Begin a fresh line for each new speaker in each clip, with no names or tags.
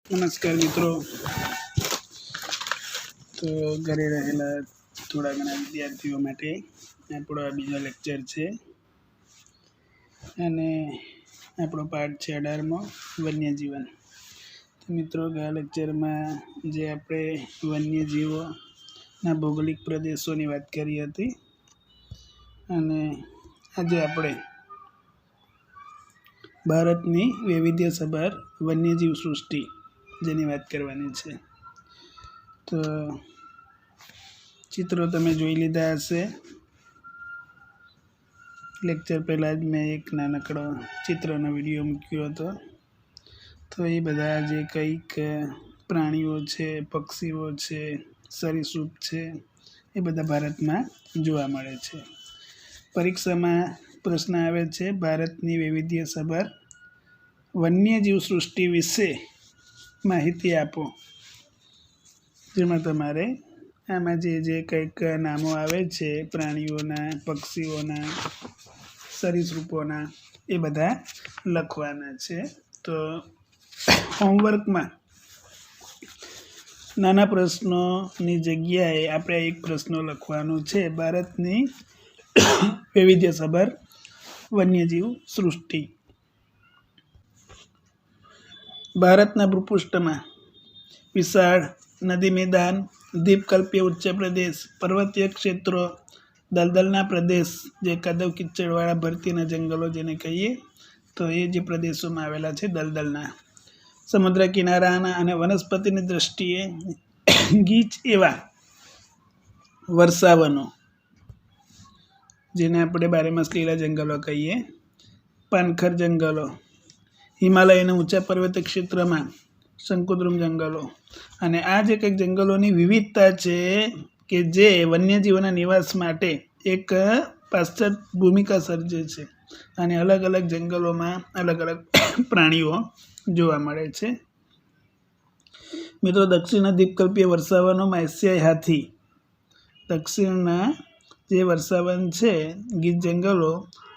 નમસ્કાર મિત્રો. તો ઘરે રહેલા થોડા ઘણા વિદ્યાર્થીઓ માટે આપણો આ બીજો લેક્ચર છે અને આપણો પાઠ છે 18મો વન્યજીવન. તો મિત્રો ગયા લેક્ચરમાં જે આપણે વન્યજીવોના ભૌગોલિક પ્રદેશોની વાત કરી હતી અને આજે આપણે ભારતની વૈવિધ્યસભર વન્યજીવ સૃષ્ટિ જેની વાત કરવાની છે. તો ચિત્રો તમે જોઈ લીધા હશે. લેક્ચર પહેલાં જ મેં એક નાનકડો ચિત્રનો વિડીયો મૂક્યો હતો. તો એ બધા જે કંઈક પ્રાણીઓ છે, પક્ષીઓ છે, સરીસૃપ છે, એ બધા ભારતમાં જોવા મળે છે. પરીક્ષામાં પ્રશ્ન આવે છે, ભારતની વૈવિધ્યસભર વન્યજીવ સૃષ્ટિ વિશે માહિતી આપો. જેમાં તમારે આમાં જે કંઈક નામો આવે છે પ્રાણીઓના, પક્ષીઓના, સરીસૃપોના, એ બધા લખવાના છે. તો હોમવર્કમાં નાના પ્રશ્નોની જગ્યાએ આપણે એક પ્રશ્ન લખવાનો છે, ભારતની વૈવિધ્યસભર વન્યજીવ સૃષ્ટિ. ભારતના ભૂપૃષ્ઠમાં વિશાળ નદી મેદાન, દ્વીપકલ્પીય ઉચ્ચ પ્રદેશ, પર્વતીય ક્ષેત્રો, દલદલના પ્રદેશ, જે કાદવ કિચડવાળા ભરતીના જંગલો જેને કહીએ, તો એ જે પ્રદેશોમાં આવેલા છે દલદલના, સમુદ્ર કિનારાના અને વનસ્પતિની દ્રષ્ટિએ ગીચ એવા વર્ષાવનો, જેને આપણે બારેમાસ લીલા જંગલો કહીએ, પાનખર જંગલો, હિમાલયના ઊંચા પર્વતીય ક્ષેત્રમાં શંકુદ્રુમ જંગલો, અને આ જે કંઈક જંગલોની વિવિધતા છે કે જે વન્યજીવોના નિવાસ માટે એક પાશ્ચાત્ય ભૂમિકા સર્જે છે અને અલગ અલગ જંગલોમાં અલગ અલગ પ્રાણીઓ જોવા મળે છે. મિત્રો, દક્ષિણના દ્વીપકલ્પીય વર્ષાવનોમાં એશિયાઈ હાથી, દક્ષિણના જે વર્ષાવન છે ગીચ જંગલો,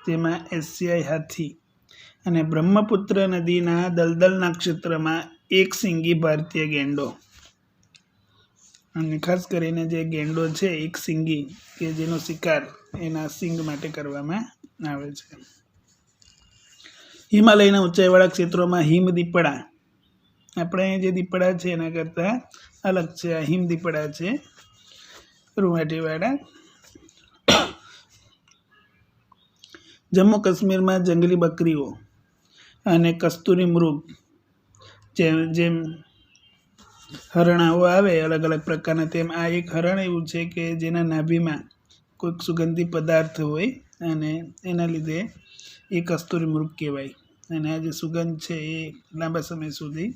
જેમાં એશિયાઈ હાથી, અને બ્રહ્મપુત્ર નદીના દલદલના ક્ષેત્રમાં એક સિંગી ભારતીય ગેંડો. અને ખાસ કરીને જે ગેંડો છે એક સિંગી, કે જેનો શિકાર એના સિંગ માટે કરવામાં આવે છે. હિમાલયના ઊંચાઈવાળા ક્ષેત્રોમાં હિમદીપડા, આપણે જે દીપડા છે એના કરતાં અલગ છે, આ હિમદીપડા છે રૂંવાટીવાળા. જમ્મુ કાશ્મીરમાં જંગલી બકરીઓ અને કસ્તુરી મૃગ, જેમ હરણાઓ આવે અલગ અલગ પ્રકારના, તેમ આ એક હરણ એવું છે કે જેના નાભીમાં કોઈક સુગંધી પદાર્થ હોય અને એના લીધે એ કસ્તુરી મૃગ કહેવાય. અને આ જે સુગંધ છે એ લાંબા સમય સુધી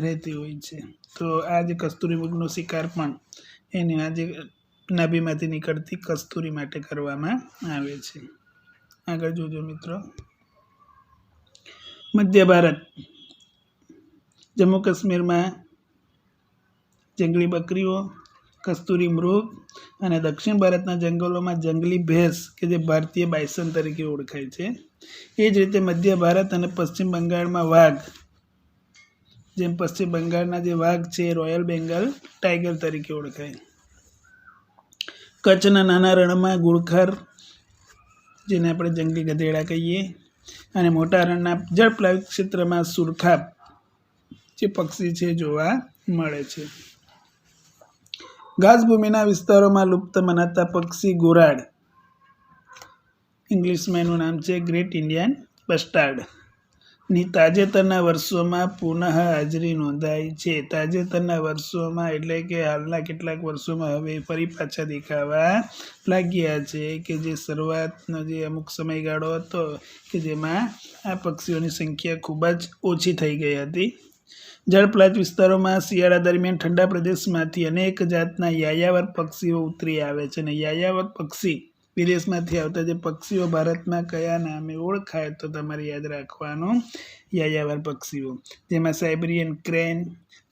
રહેતી હોય છે. તો આ જે કસ્તુરી મૃગનો શિકાર પણ એને આ જે નાભીમાંથી નીકળતી કસ્તુરી માટે કરવામાં આવે છે. આગળ જોજો મિત્રો. મધ્ય ભારત, જમ્મુ કાશ્મીરમાં જંગલી બકરીઓ, કસ્તુરી મૃગ, અને દક્ષિણ ભારતના જંગલોમાં જંગલી ભેંસ, કે જે ભારતીય બાયસન તરીકે ઓળખાય છે. એ જ રીતે મધ્ય ભારત અને પશ્ચિમ બંગાળમાં વાઘ, જેમ પશ્ચિમ બંગાળના જે વાઘ છે એ રોયલ બેંગાલ ટાઈગર તરીકે ઓળખાય. કચ્છના નાના રણમાં ગુડખર, જેને આપણે જંગલી ગધેડા કહીએ, અને મોટા રણના જળપ્લાવિત ક્ષેત્રમાં સુરખાબ જે પક્ષી છે જોવા મળે છે. ઘાસભૂમિના વિસ્તારોમાં લુપ્ત મનાતા પક્ષી ગોરાડ, ઇંગ્લિશમાં એનું નામ છે ગ્રેટ ઇન્ડિયન બસ્ટાર્ડ, ની તાજેતરના વર્ષોમાં પુનઃ હાજરી નોંધાઈ છે. તાજેતરના વર્ષોમાં એટલે કે હાલના કેટલાક વર્ષોમાં હવે ફરી પાછા દેખાવા લાગ્યા છે, કે જે શરૂઆતનો જે અમુક સમયગાળો હતો કે જેમાં આ પક્ષીઓની સંખ્યા ખૂબ જ ઓછી થઈ ગઈ હતી. જળપ્લાવિત વિસ્તારોમાં શિયાળા દરમિયાન ઠંડા પ્રદેશમાંથી અનેક જાતના યાયાવર પક્ષીઓ ઉતરી આવે છે. અને યાયાવર પક્ષી, વિદેશમાંથી આવતા જે પક્ષીઓ ભારતમાં કયા નામે ઓળખાય તો તમારે યાદ રાખવાનું, યાયાવર પક્ષીઓ, જેમાં સાઇબેરિયન ક્રેન,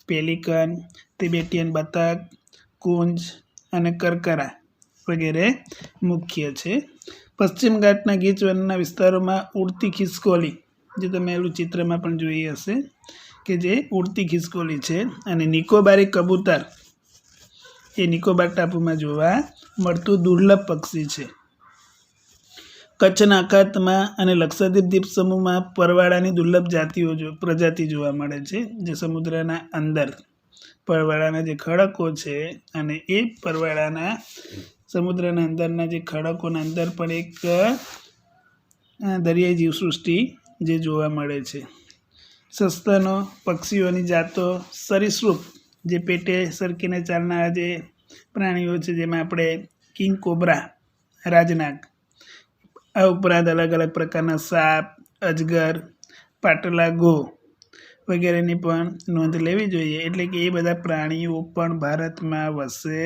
પેલિકન, તિબેટિયન બતક, કુંજ અને કરકરા વગેરે મુખ્ય છે. પશ્ચિમ ઘાટના ગીચ વનના વિસ્તારોમાં ઉડતી ખિસકોલી, જે તમે એલું ચિત્રમાં પણ જોઈ હશે, કે જે ઉડતી ખિસકોલી છે. અને નિકોબારી કબૂતર એ નિકોબાર ટાપુમાં જોવા મળતું દુર્લભ પક્ષી છે. કચ્છના અખાતમાં અને લક્ષદ્વીપ દ્વીપ સમૂહમાં પરવાળાની દુર્લભ પ્રજાતિ જોવા મળે છે, જે સમુદ્રના અંદર પરવાળાના જે ખડકો છે અને એ પરવાળાના સમુદ્રના અંદરના જે ખડકોના અંદર પણ એક દરિયાઈ જીવસૃષ્ટિ જે જોવા મળે છે. સસ્તનો, પક્ષીઓની જાતો, સરીસૃપ જે પેટે સરકીને ચાલનારા જે પ્રાણીઓ છે, જેમાં આપણે કિંગ કોબ્રા, રાજનાગ, આ ઉપરાંત અલગ અલગ પ્રકારના સાપ, અજગર, પાટલા ગો વગેરેની પણ નોંધ લેવી જોઈએ. એટલે કે એ બધા પ્રાણીઓ પણ ભારતમાં વસે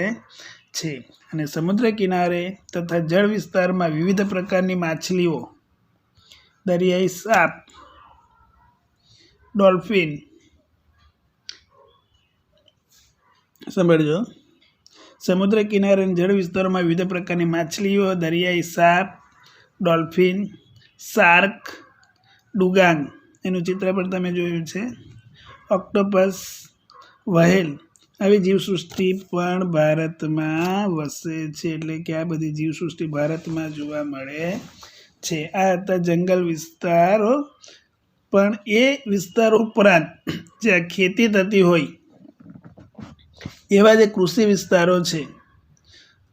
છે. અને સમુદ્ર કિનારે તથા જળ વિસ્તારમાં વિવિધ પ્રકારની માછલીઓ, દરિયાઈ સાપ, ડોલ્ફિન, સાંભળજો, સમુદ્ર કિનારે અને જળ વિસ્તારોમાં વિવિધ પ્રકારની માછલીઓ, દરિયાઈ સાપ, ડોલ્ફિન, શાર્ક, ડુગાંગ, એનું ચિત્ર પણ તમે જોયું છે, ઓક્ટોપસ, વહેલ, આવી જીવસૃષ્ટિ પણ ભારતમાં વસે છે. એટલે કે આ બધી જીવસૃષ્ટિ ભારતમાં જોવા મળે છે. આ હતા જંગલ વિસ્તારો. પણ એ વિસ્તારો ઉપરાંત જ્યાં ખેતી થતી હોય એવા જે કૃષિ વિસ્તારો છે,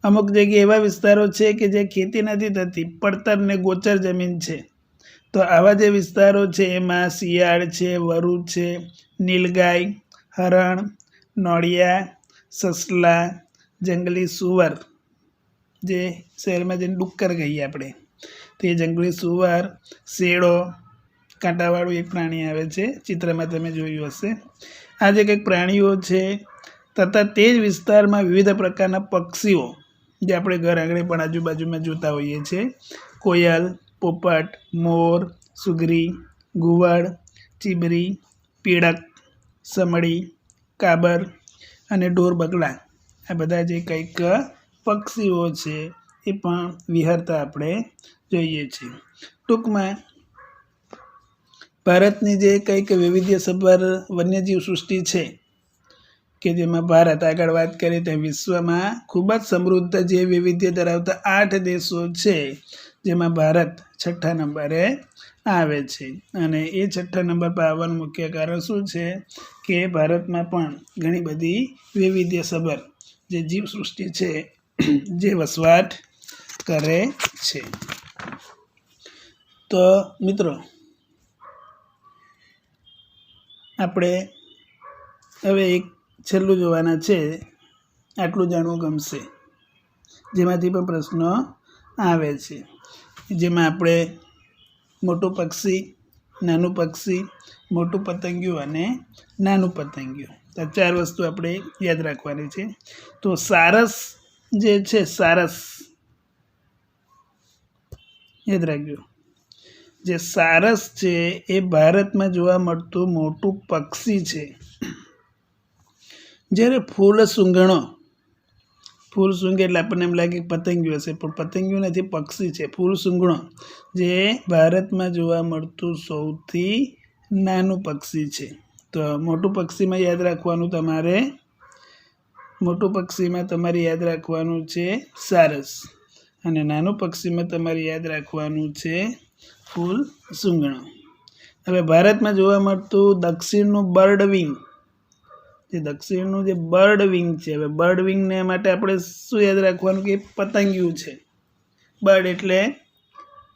અમુક જગ્યાએ એવા વિસ્તારો છે કે જે ખેતી નથી થતી, પડતર ને ગોચર જમીન છે. તો આવા જે વિસ્તારો છે એમાં શિયાળ છે, વરુ છે, નીલગાય, હરણ, નોળિયા, સસલા, જંગલી સુવર, જે શહેરમાં જઈને ડુક્કર કહીએ આપણે, તે જંગલી સુવર, શેળો, કાંટાવાળું એક પ્રાણી આવે છે, ચિત્રમાં તમે જોયું હશે. આ જે કંઈક પ્રાણીઓ છે તથા તે જ વિસ્તારમાં વિવિધ પ્રકારના પક્ષીઓ જે આપણે ઘર આંગણે પણ આજુબાજુમાં જોતા હોઈએ છીએ, કોયલ, પોપટ, મોર, સુગરી, ઘુવડ, ચીબરી, પીળક, સમડી, કાબર અને ઢોર બગલા, આ બધા જે કંઈક પક્ષીઓ છે એ પણ વિહરતા આપણે જોઈએ છીએ. ટૂંકમાં ભારતની જે કંઈક વૈવિધ્યસભર વન્યજીવ સૃષ્ટિ છે કે જેમાં ભારત આગળ વાત કરીએ તો વિશ્વમાં ખૂબ જ સમૃદ્ધ જે વૈવિધ્ય ધરાવતા 8 દેશો છે, જેમાં ભારત 6ઠ્ઠા નંબરે આવે છે. અને એ 6ઠ્ઠા નંબર પર આવવાનું મુખ્ય કારણ શું છે કે ભારતમાં પણ ઘણી બધી વૈવિધ્યસભર જે જીવસૃષ્ટિ છે જે વસવાટ કરે છે. તો મિત્રો, આપણે હવે એક છેલ્લું જોવાના છે, આટલું જાણવું ગમશે, જેમાંથી પણ પ્રશ્નો આવે છે, જેમાં આપણે મોટું પક્ષી, નાનું પક્ષી, મોટું પતંગિયું અને નાનું પતંગિયું, આ 4 વસ્તુ આપણે યાદ રાખવાની છે. તો સારસ જે છે, સારસ યાદ રાખજો, જે સારસ છે એ ભારતમાં જોવા મળતું મોટું પક્ષી છે. જ્યારે ફૂલ સૂંઘે એટલે આપણને એમ લાગે પતંગિયું હશે, પણ પતંગિયું નથી, પક્ષી છે. ફૂલ સૂંઘણો જે ભારતમાં જોવા મળતું સૌથી નાનું પક્ષી છે. તો મોટું પક્ષીમાં યાદ રાખવાનું તમારે યાદ રાખવાનું છે સારસ, અને નાનું પક્ષીમાં તમારે યાદ રાખવાનું છે ફૂલ સૂંઘણો. હવે ભારતમાં જોવા મળતું દક્ષિણનું બર્ડ વિંગ, જે દક્ષિણનું જે બર્ડ વિંગ છે, હવે બર્ડ વિંગને માટે આપણે શું યાદ રાખવાનું કે પતંગિયું છે. બર્ડ એટલે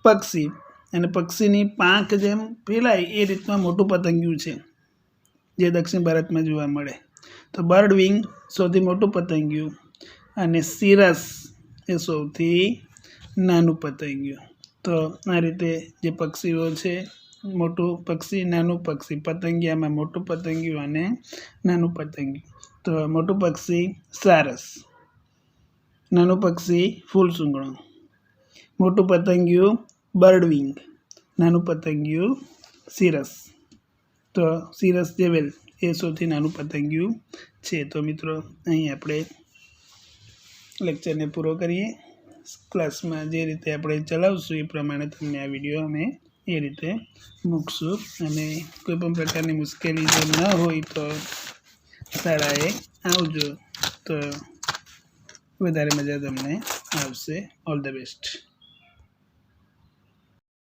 પક્ષી, અને પક્ષીની પાંખ જેમ ફેલાય એ રીતના મોટું પતંગિયું છે જે દક્ષિણ ભારતમાં જોવા મળે. તો બર્ડ વિંગ સૌથી મોટું પતંગિયું, અને સિરસ એ સૌથી નાનું પતંગિયું. તો આ રીતે જે પક્ષીઓ છે, મોટું પક્ષી, નાનું પક્ષી, પતંગિયામાં મોટું પતંગિયું અને નાનું પતંગિયું. તો મોટું પક્ષી સારસ, નાનું પક્ષી ફૂલ સૂંઘણો, મોટું પતંગિયું બર્ડ વિંગ, નાનું પતંગિયું સિરસ. તો સિરસ જેવેલ એ સૌથી નાનું પતંગિયું છે. તો મિત્રો, અહીં આપણે લેક્ચરને પૂરો કરીએ. ક્લાસમાં જે રીતે આપણે ચલાવશું એ પ્રમાણે તમને આ વિડીયો અમે એ રીતે મૂકશું અને કોઈ પણ પ્રકારની મુશ્કેલી જો ન હોય તો શાળાએ આવજો, તો વધારે મજા તમને આવશે. All the best.